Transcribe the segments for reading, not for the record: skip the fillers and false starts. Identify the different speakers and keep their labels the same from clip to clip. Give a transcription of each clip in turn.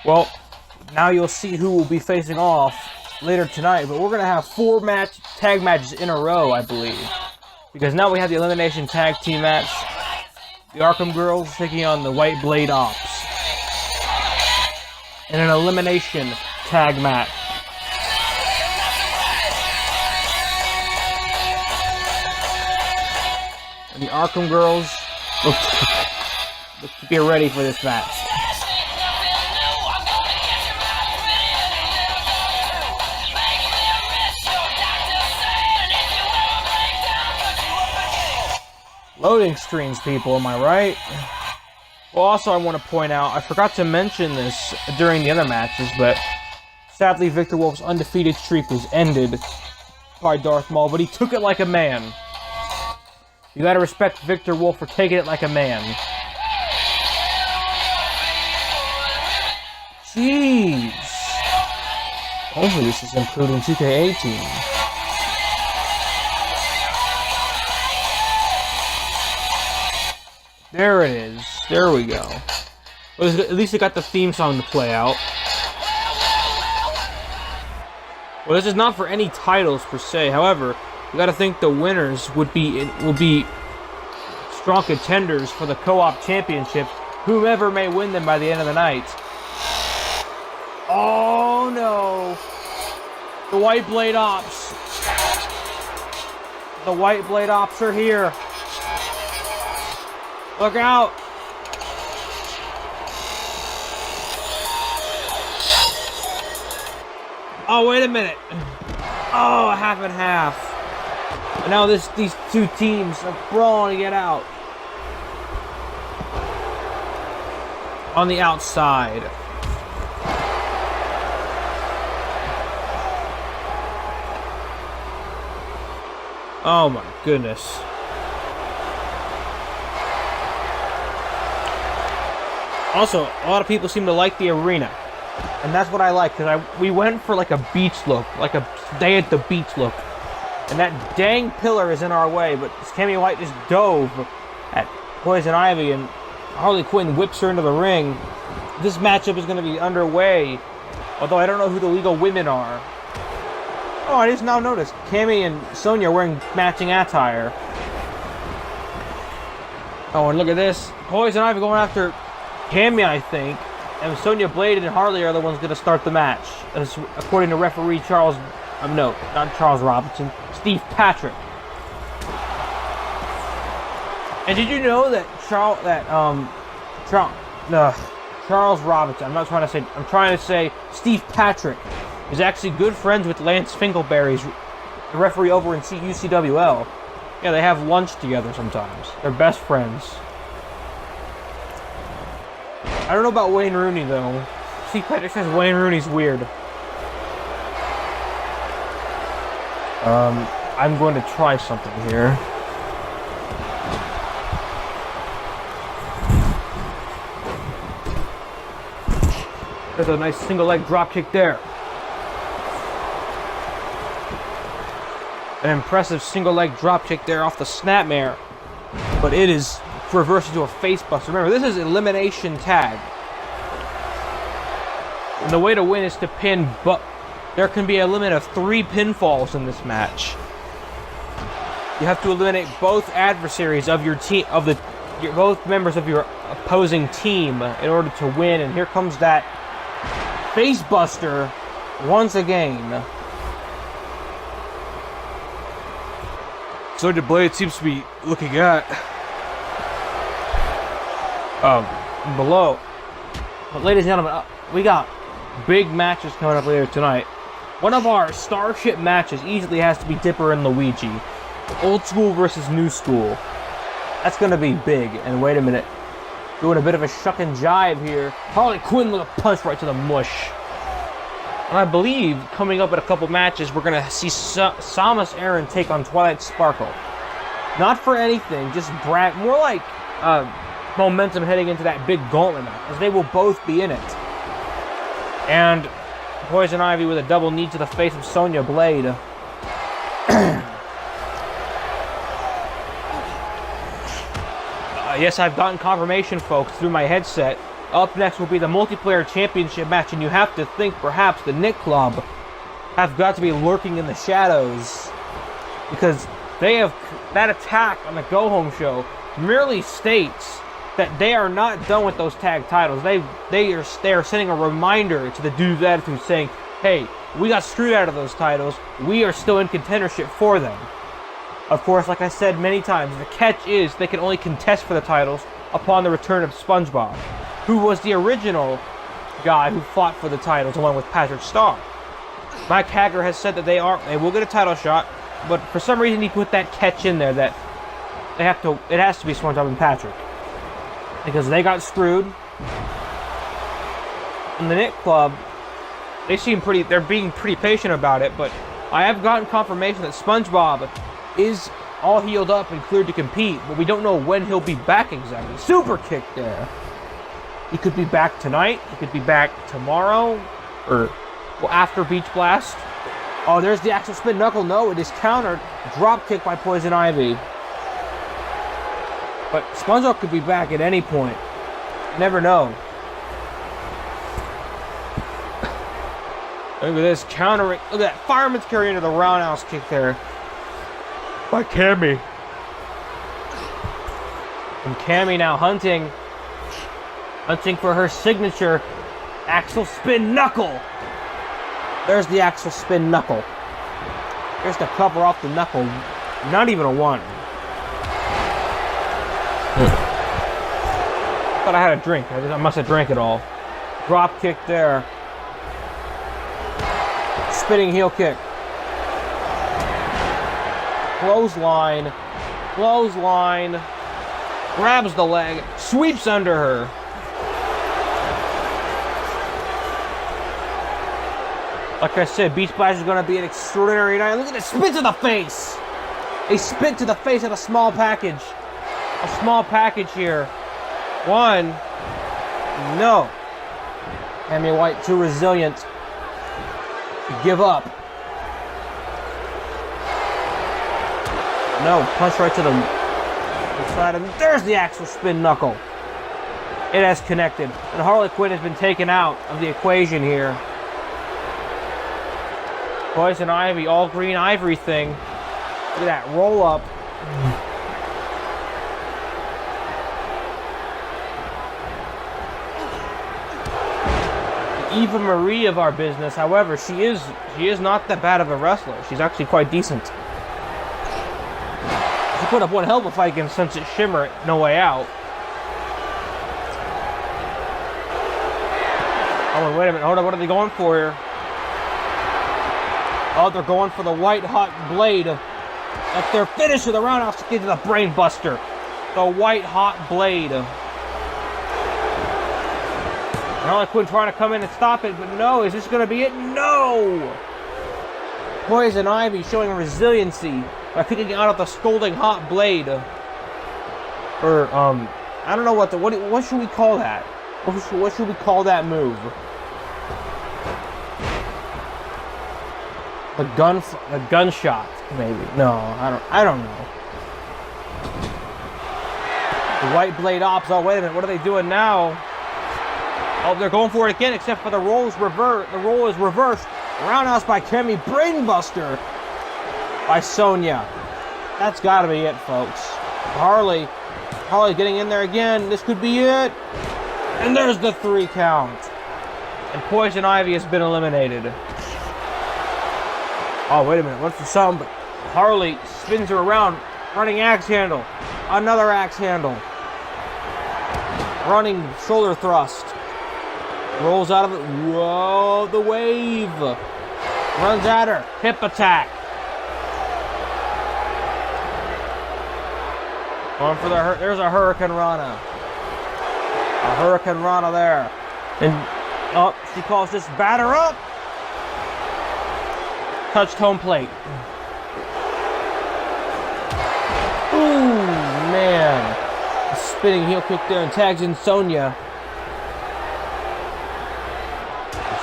Speaker 1: Well, now you'll see who will be facing off later tonight, but we're going to have 4 tag matches in a row, I believe. Because now we have the Elimination Tag Team match. The Arkham Girls taking on the White Blade Ops. And an Elimination Tag match. And the Arkham Girls look to be ready for this match. Loading screens, people, am I right? Well, also I want to point out, I forgot to mention this during the other matches, but sadly Victor Wolf's undefeated streak was ended by Darth Maul, but he took it like a man. You gotta respect Victor Wolf for taking it like a man. Jeez. Hopefully this is included in 2K18. There it is. There we go. Well, at least it got the theme song to play out. Well, this is not for any titles per se. However, you got to think the winners will be strong contenders for the co-op championship, whomever may win them by the end of the night. Oh no! The White Blade Ops. The White Blade Ops are here. Look out! Oh, wait a minute. Oh, half and half. And now these two teams are brawling to get out. On the outside. Oh my goodness. Also, a lot of people seem to like the arena. And that's what I like, because we went for like a beach look, like a day at the beach look. And that dang pillar is in our way, but Cammy White just dove at Poison Ivy, and Harley Quinn whips her into the ring. This matchup is going to be underway, although I don't know who the legal women are. Oh, I just now noticed, Cammy and Sonya are wearing matching attire. Oh, and look at this. Poison Ivy going after Cammy, I think, and Sonya Blade and Harley are the ones going to start the match, according to referee Charles. No, not Charles Robinson. Steve Patrick. And did you know that Charles Robinson? I'm trying to say Steve Patrick is actually good friends with Lance Finkelberry's the referee over in UCWL. Yeah, they have lunch together sometimes. They're best friends. I don't know about Wayne Rooney, though. See, Patrick says Wayne Rooney's weird. I'm going to try something here. There's a nice single leg drop kick there. An impressive single leg drop kick there off the snapmare. But it is reversed into a face buster. Remember, this is elimination tag. And the way to win is to pin, but there can be a limit of 3 pinfalls in this match. You have to eliminate both adversaries of your team, both members of your opposing team in order to win. And here comes that face buster once again. Sonya Blade seems to be looking at below. But ladies and gentlemen, we got big matches coming up later tonight. One of our Starship matches easily has to be Dipper and Luigi. Old school versus new school. That's going to be big. And wait a minute. Doing a bit of a shuck and jive here. Harley Quinn with a punch right to the mush. And I believe coming up in a couple matches, we're going to see Samus Aran take on Twilight Sparkle. Not for anything, just brag. More like momentum heading into that big gauntlet match, as they will both be in it. And Poison Ivy with a double knee to the face of Sonya Blade. Yes, I've gotten confirmation, folks, through my headset Up next will be the multiplayer championship match, and you have to think perhaps the Nick Club have got to be lurking in the shadows, because they have that attack on the Go Home show merely states that they are not done with those tag titles. They are sending a reminder to the Dude's Attitude saying, hey, we got screwed out of those titles. We are still in contendership for them. Of course, like I said many times, the catch is they can only contest for the titles upon the return of SpongeBob, who was the original guy who fought for the titles along with Patrick Star. Mike Hager has said that they will get a title shot, but for some reason he put that catch in there that it has to be SpongeBob and Patrick, because they got screwed. And the Nick Club, they're being pretty patient about it, but I have gotten confirmation that SpongeBob is all healed up and cleared to compete, but we don't know when he'll be back exactly. Super kick there. He could be back tonight, he could be back tomorrow, or after Beach Blast. Oh, there's the actual spin knuckle. No, it is countered. Drop kick by Poison Ivy. But SpongeBob could be back at any point. Never know. Look at this countering. Look at that fireman's carry into the roundhouse kick there by Cammy. And Cammy now hunting for her signature axle spin knuckle. There's the axle spin knuckle. Here's the cover off the knuckle. Not even a one. Thought I had a drink. I must have drank it all. Drop kick there. Spinning heel kick. Clothesline. Clothesline. Grabs the leg. Sweeps under her. Like I said, Beach Blast is going to be an extraordinary night. Look at this spit to the face. A spit to the face of a small package. A small package here. One. No. Cammy White too resilient to give up. No. Punch right to the side. And there's the actual spin knuckle. It has connected. And Harley Quinn has been taken out of the equation here. Poison Ivy, all green ivory thing. Look at that roll up. Eva Marie of our business, however, she is not that bad of a wrestler. She's actually quite decent. She put up one hell of a fight against Sunset Shimmer at No Way Out. Oh, wait a minute. Hold on. What are they going for here? Oh, they're going for the white hot blade. That's their finish of the roundhouse to get to the brain buster. The white hot blade. Harley Quinn trying to come in and stop it, but no. Is this going to be it? No! Poison Ivy showing resiliency by picking out of the scalding hot blade. Or, I don't know what should we call that? What should we call that move? A gunshot, maybe. No, I don't know. The white blade ops. Oh, wait a minute. What are they doing now? Oh, they're going for it again, except for the roll is reversed. The roll is reversed. Roundhouse by Cammy. Brainbuster by Sonya. That's got to be it, folks. Harley getting in there again. This could be it. And there's the 3 count. And Poison Ivy has been eliminated. Oh, wait a minute. What's the sound? But Harley spins her around. Running axe handle. Another axe handle. Running shoulder thrust. Rolls out of it. Whoa, the wave. Runs at her. Hip attack. Going for there's a Hurricane Rana. A Hurricane Rana there. And, oh, she calls this batter up. Touched home plate. Ooh, man. A spinning heel kick there and tags in Sonya.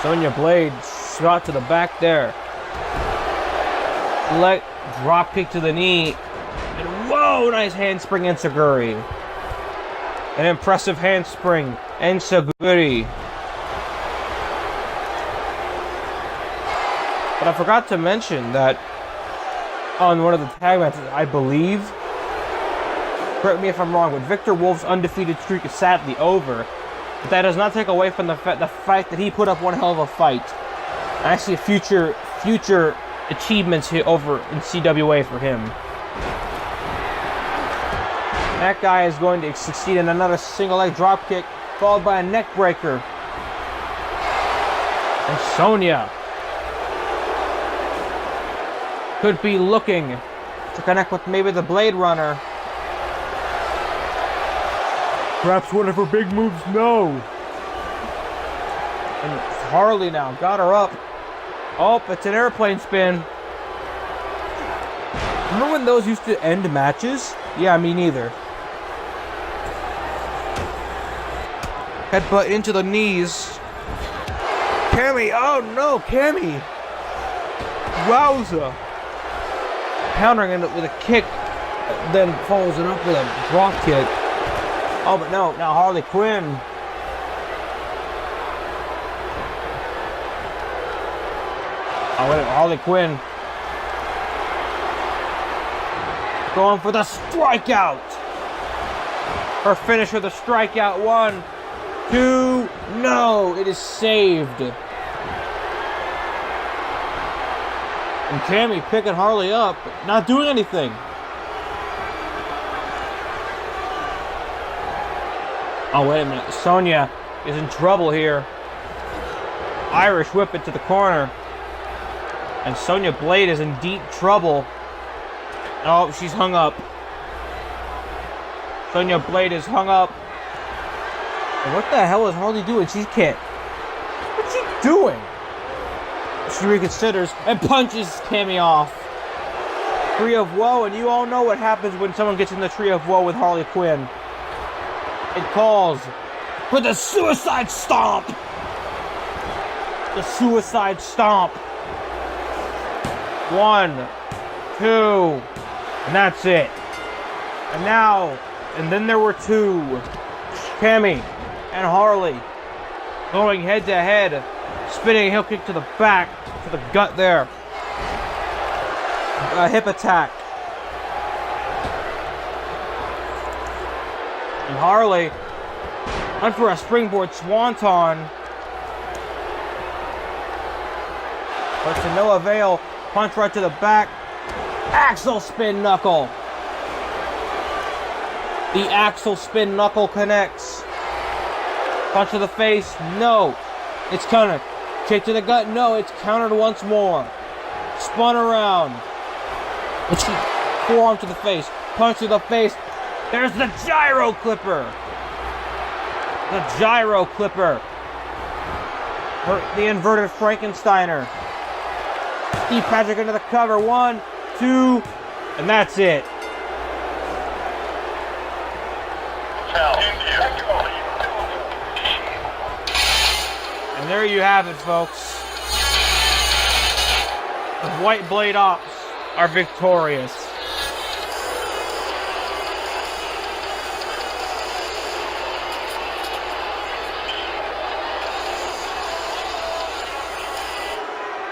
Speaker 1: Sonya Blade shot to the back there. Drop kick to the knee. And whoa, nice handspring Enziguri. An impressive handspring and Saguri. But I forgot to mention that on one of the tag matches, I believe, correct me if I'm wrong, but Victor Wolf's undefeated streak is sadly over. But that does not take away from the fact that he put up one hell of a fight. And I see future achievements here over in CWA for him. That guy is going to succeed in another single leg dropkick, followed by a neck breaker. And Sonya could be looking to connect with maybe the Blade Runner. Perhaps one of her big moves, no. And Harley now got her up. Oh, it's an airplane spin. Remember when those used to end matches? Yeah, me neither. Headbutt into the knees. Cammy, oh no, Cammy. Wowza. Countering it with a kick, then follows it up with a drop kick. Oh, but no, now Harley Quinn. Oh, wait, Harley Quinn. Going for the strikeout. Her finish with a strikeout. 1, 2, no, it is saved. And Cammy picking Harley up, but not doing anything. Oh, wait a minute. Sonya is in trouble here. Irish whip it to the corner. And Sonya Blade is in deep trouble. Oh, she's hung up. Sonya Blade is hung up. And what the hell is Harley doing? She can't. What's she doing? She reconsiders and punches Cammy off. Tree of Woe, and you all know what happens when someone gets in the Tree of Woe with Harley Quinn. It calls for the suicide stomp. The suicide stomp. 1, 2, and that's it. And now, and then there were 2. Cammy and Harley going head to head, spinning a heel kick to the back, to the gut there. A hip attack. And Harley went for a springboard swanton. But to no avail. Punch right to the back. Axel spin knuckle. The Axel spin knuckle connects. Punch to the face. No. It's countered. Kick to the gut. No. It's countered once more. Spun around. Forearm to the face. Punch to the face. There's the gyro clipper. The gyro clipper. The inverted Frankensteiner. Steve Patrick into the cover. 1, 2, and that's it. And there you have it, folks. The White Blade Ops are victorious.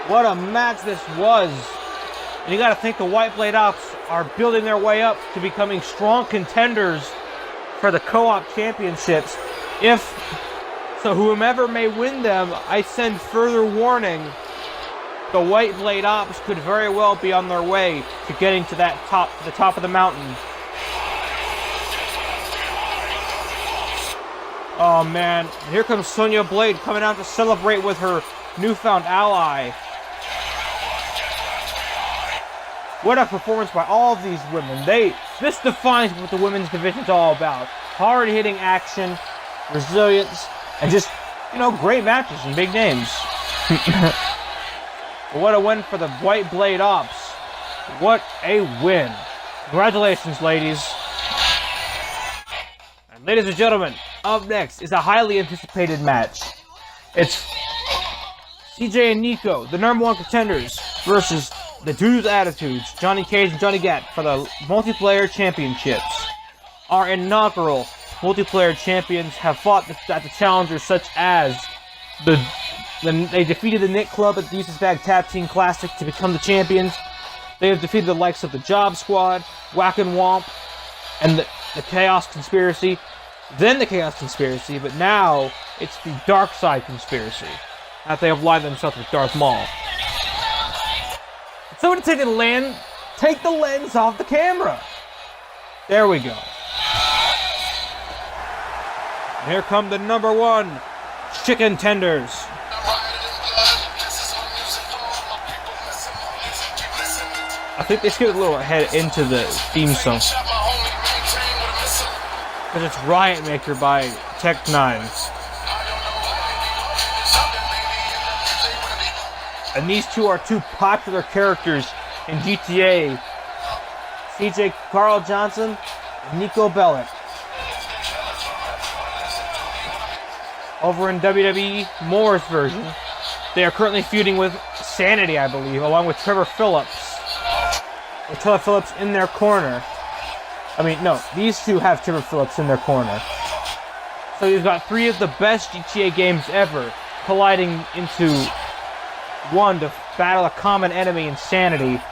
Speaker 1: What a match this was. And you got to think the White Blade Ops are building their way up to becoming strong contenders for the co-op championships. So whomever may win them, I send further warning. The White Blade Ops could very well be on their way to getting to the top of the mountain. Oh man, here comes Sonya Blade coming out to celebrate with her newfound ally. What a performance by all of these women. This defines what the women's division is all about. Hard-hitting action, resilience, and just, great matches and big names. What a win for the White Blade Ops. What a win. Congratulations, ladies. And ladies and gentlemen, up next is a highly anticipated match. It's CJ and Niko, the #1 contenders, versus the Dude's Attitudes, Johnny Cage and Johnny Gat, for the multiplayer championships. Our inaugural multiplayer champions have fought at the challengers such as they defeated the Nick Club at the Useless Bag Tag Team Classic to become the champions. They have defeated the likes of the Job Squad, Whack and Womp, and the Chaos Conspiracy. Then the Chaos Conspiracy, but now it's the Dark Side Conspiracy. After they have allied themselves with Darth Maul. Somebody take the lens off the camera. There we go. And here come the #1 chicken tenders. I think they skipped a little ahead into the theme song. Because it's Riot Maker by Tech 9. And these two are two popular characters in GTA. CJ Carl Johnson and Niko Bellic. Over in WWE Moore's version, they are currently feuding with Sanity, I believe, along with Trevor Phillips. With Trevor Phillips in their corner. I mean, no, these two have Trevor Phillips in their corner. So you've got 3 of the best GTA games ever colliding into one to battle a common enemy, Insanity.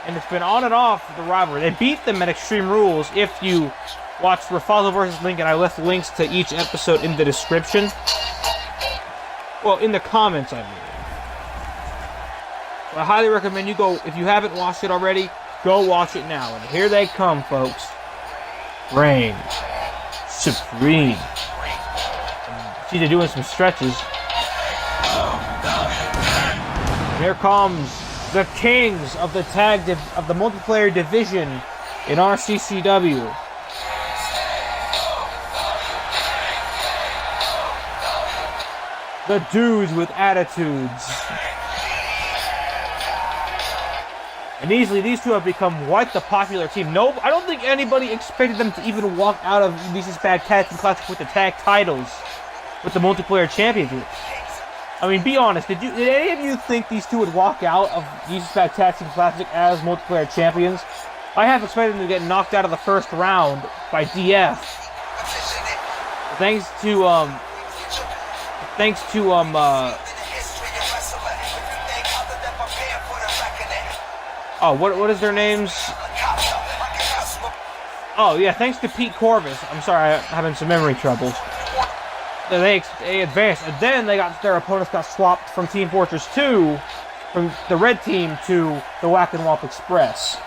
Speaker 1: And it's been on and off the rivalry. They beat them at Extreme Rules. If you watch Rafalo vs. Lincoln, I left links to each episode in the description. Well, in the comments, I mean. I highly recommend you go, if you haven't watched it already, go watch it now. And here they come, folks. Reign Supreme. See, they're doing some stretches. And here comes the kings of the of the multiplayer division in RCCW. The dudes with attitudes. And easily, these two have become quite the popular team. No, I don't think anybody expected them to even walk out of Useless Bag Tag Team Classic with the tag titles, with the multiplayer championship. I mean, be honest. Did any of you think these two would walk out of Useless Bag Tag Team Classic as multiplayer champions? I half expected them to get knocked out of the first round by DF. Thanks to oh, what is their names? Oh, yeah, thanks to Pete Corvus. I'm sorry, I'm having some memory troubles. They advanced, and then their opponents got swapped from Team Fortress 2, from the red team to the Whack and Womp Express.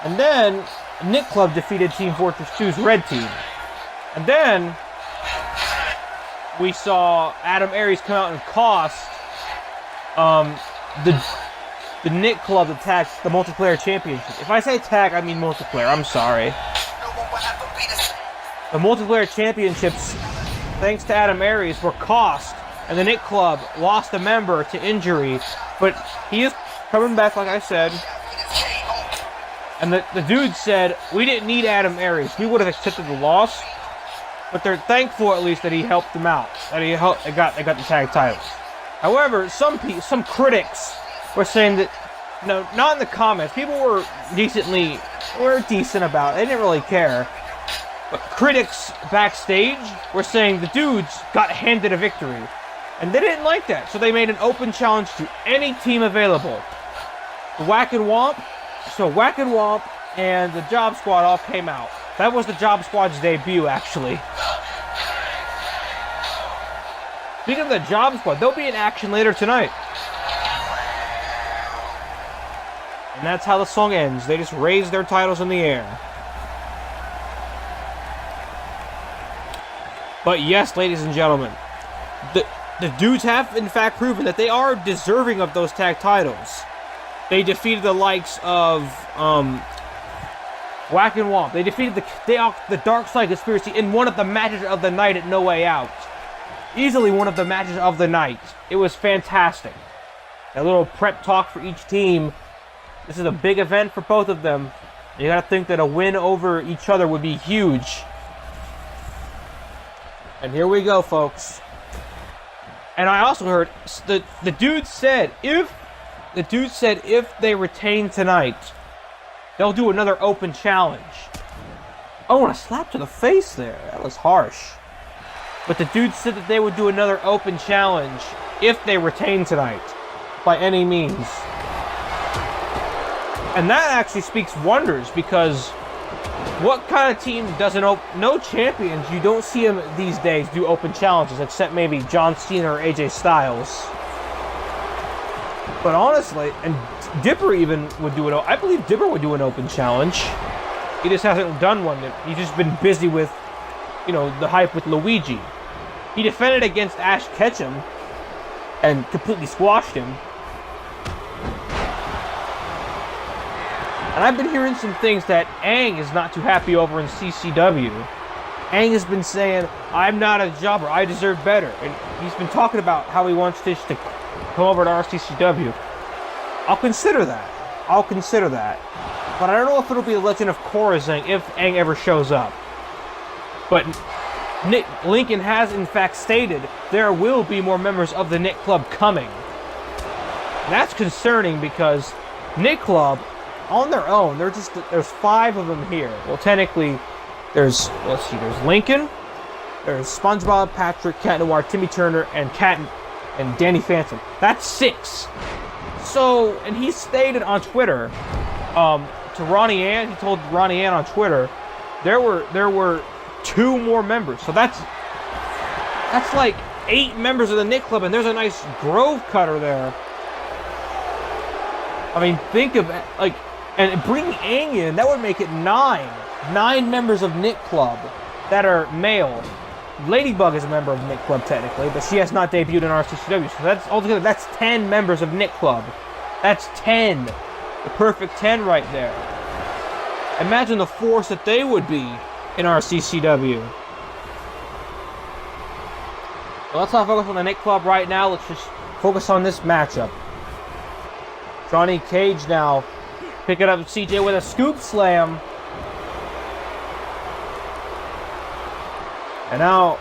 Speaker 1: And then, Nick Club defeated Team Fortress 2's red team. And then, we saw Adam Aries come out and cost the Nick Club attack the multiplayer championship. If I say tag, I mean multiplayer. I'm sorry. The multiplayer championships, thanks to Adam Aries, were cost, and the Nick Club lost a member to injury, but he is coming back, like I said. And the dude said, we didn't need Adam Aries. We would have accepted the loss, but they're thankful at least that he helped them out, that they got the tag titles. However, some critics were saying that, no, not in the comments. People were decent about it. They didn't really care. But critics backstage were saying the dudes got handed a victory. And they didn't like that. So they made an open challenge to any team available. The Whack and Womp. So Whack and Womp and the Job Squad all came out. That was the Job Squad's debut, actually. Speaking of the Job Squad, they'll be in action later tonight. And that's how the song ends. They just raise their titles in the air. But yes, ladies and gentlemen, the dudes have in fact proven that they are deserving of those tag titles. They defeated the likes of Whack and Womp. They defeated the Dark Side Conspiracy in one of the matches of the night at No Way Out. Easily one of the matches of the night. It was fantastic. A little prep talk for each team. This is a big event for both of them. You gotta think that a win over each other would be huge. And here we go, folks. And I also heard the dude said if they retain tonight, they'll do another open challenge. Oh, and a slap to the face there. That was harsh. But the dude said that they would do another open challenge if they retain tonight, by any means. And that actually speaks wonders, because what kind of team doesn't no champions, you don't see them these days do open challenges, except maybe John Cena or AJ Styles. But honestly, and Dipper even would do it. I believe Dipper would do an open challenge. He just hasn't done one. He's just been busy with, you know, the hype with Luigi. He defended against Ash Ketchum and completely squashed him. And I've been hearing some things that Aang is not too happy over in CCW. Aang has been saying, I'm not a jobber, I deserve better. And he's been talking about how he wants Tish to come over to RCCW. I'll consider that. But I don't know if it'll be the Legend of Korra Aang if Aang ever shows up. But Nick Lincoln has in fact stated there will be more members of the Nick Club coming. And that's concerning, because Nick Club, on their own, there's 5 of them here. Well, technically, there's Lincoln, there's SpongeBob, Patrick, Cat Noir, Timmy Turner, and Danny Phantom. That's 6. So, and he stated on Twitter, to Ronnie Ann, he told Ronnie Ann on Twitter, there were 2 more members. So that's like 8 members of the Nick Club, and there's a nice grove cutter there. I mean, think of it, like, and bringing Aang in, that would make it 9. 9 members of Nick Club that are male. Ladybug is a member of Nick Club technically, but she has not debuted in RCCW. So that's altogether, that's 10 members of Nick Club. That's 10. The perfect 10 right there. Imagine the force that they would be in RCCW. Well, let's not focus on the Nick Club right now. Let's just focus on this matchup. Johnny Cage now picking up CJ with a scoop slam. And now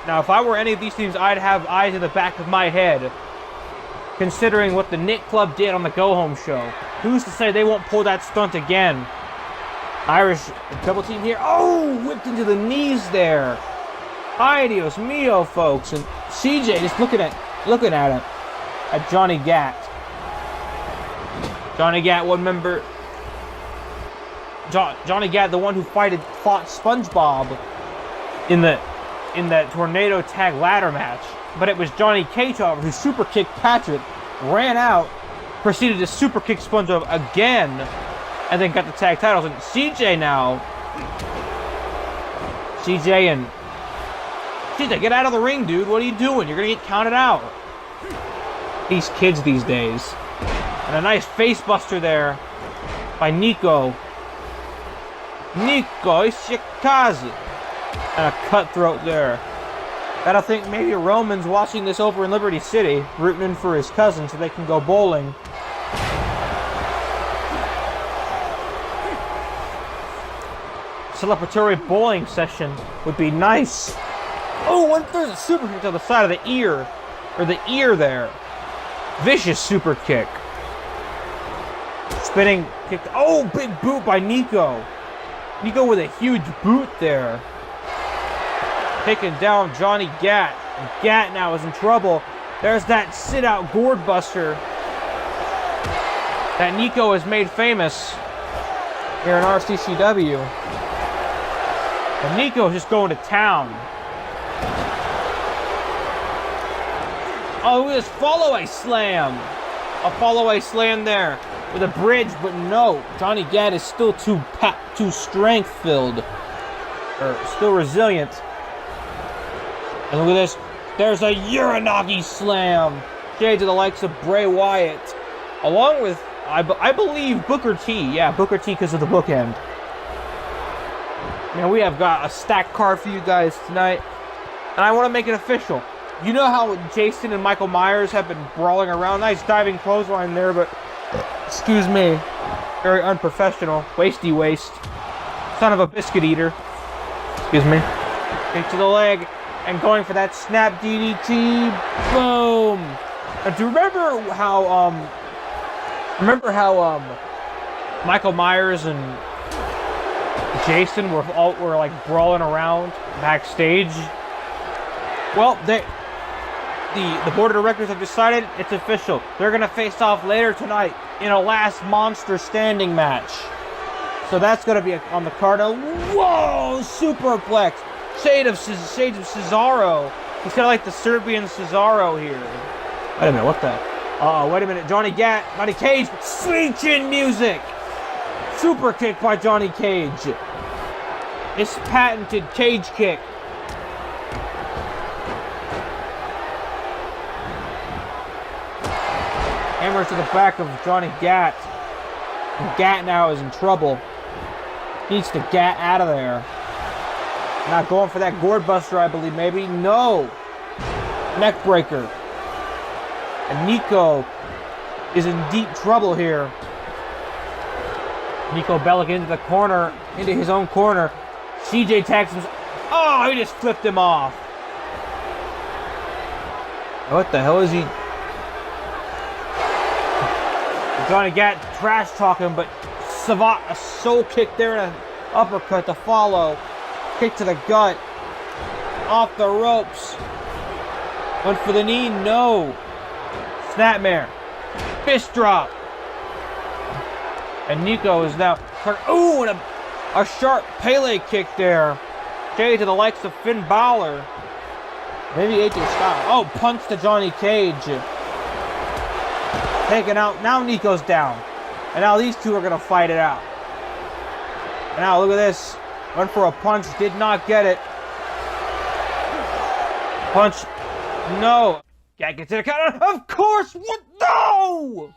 Speaker 1: if I were any of these teams, I'd have eyes in the back of my head, considering what the Nick Club did on the Go Home show. Who's to say they won't pull that stunt again? Irish double team here. Oh, whipped into the knees there. Ay, Dios mio, folks. And CJ just looking at it at Johnny Gat. Johnny Gat, one member. Johnny Gat, the one who fought SpongeBob in that tornado tag ladder match. But it was Johnny Cage, however, who super kicked Patrick, ran out, proceeded to super kick SpongeBob again, and then got the tag titles. And CJ, get out of the ring, dude. What are you doing? You're gonna get counted out. These kids these days. And a nice face buster there by Niko. Niko Ishikaze. And a cutthroat there. Gotta think maybe Roman's watching this over in Liberty City, rooting in for his cousin so they can go bowling. Celebratory bowling session would be nice. Oh, and there's a super kick to the side of the ear. Or the ear there. Vicious super kick. Spinning kick. Oh, big boot by Niko. Niko with a huge boot there. Taking down Johnny Gat. And Gat now is in trouble. There's that sit-out gourd buster that Niko has made famous here in RCCW. And Niko is just going to town. Oh, this follow-away slam. A follow-away slam there with a bridge, but no. Johnny Gat is still too strength-filled. Or still resilient. And look at this. There's a Uranagi slam. Shades of the likes of Bray Wyatt. Along with, I believe, Booker T. Yeah, Booker T because of the bookend. Now we have got a stacked card for you guys tonight. And I want to make it official. You know how Jason and Michael Myers have been brawling around? Nice diving clothesline there, but excuse me. Very unprofessional. Wasty waste. Son of a biscuit eater. Excuse me. Kick to the leg. And going for that snap DDT. Boom. And do you remember how Michael Myers and Jason were like brawling around backstage. Well, the board of directors have decided it's official. They're gonna face off later tonight in a last monster standing match. So that's gonna be on the card. Whoa! Superplex. Shades of Cesaro. He's kind of like the Serbian Cesaro here. Wait a minute, what the? Wait a minute. Johnny Cage. Sweet chin music. Super kick by Johnny Cage. It's patented Cage kick. Hammer to the back of Johnny Gat. And Gat now is in trouble. Needs to Gat out of there. Not going for that gourd buster, I believe, maybe. No. Neck breaker. And Niko is in deep trouble here. Niko Bellic into the corner, into his own corner. CJ tags him. Oh, he just flipped him off. What the hell is he? Johnny Gat trash talking, but Savat, a soul kick there and an uppercut to follow. Kick to the gut. Off the ropes. Went for the knee. No. Snapmare. Fist drop. And Niko is now... Ooh, and a sharp Pele kick there. Jay to the likes of Finn Balor. Maybe AJ Styles. Oh, punch to Johnny Cage. Taken out. Now Niko's down. And now these two are going to fight it out. And now look at this. Went for a punch. Did not get it. Punch. No. Can't get to the counter. Of course. What? No!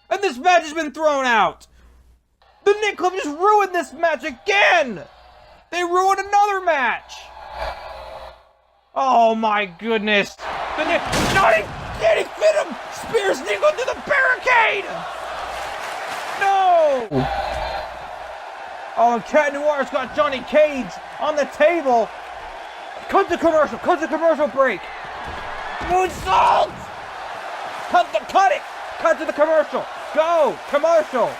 Speaker 1: And this match has been thrown out. The Nick Club just ruined this match again. They ruined another match. Oh my goodness. The Nick... Johnny... Can he fit him? Spears Niko through the barricade! No! Oh, and Cat Noir's got Johnny Cage on the table. Cut the commercial. Cut the commercial break. Moonsault! Cut it! Cut to the commercial. Go! Commercial!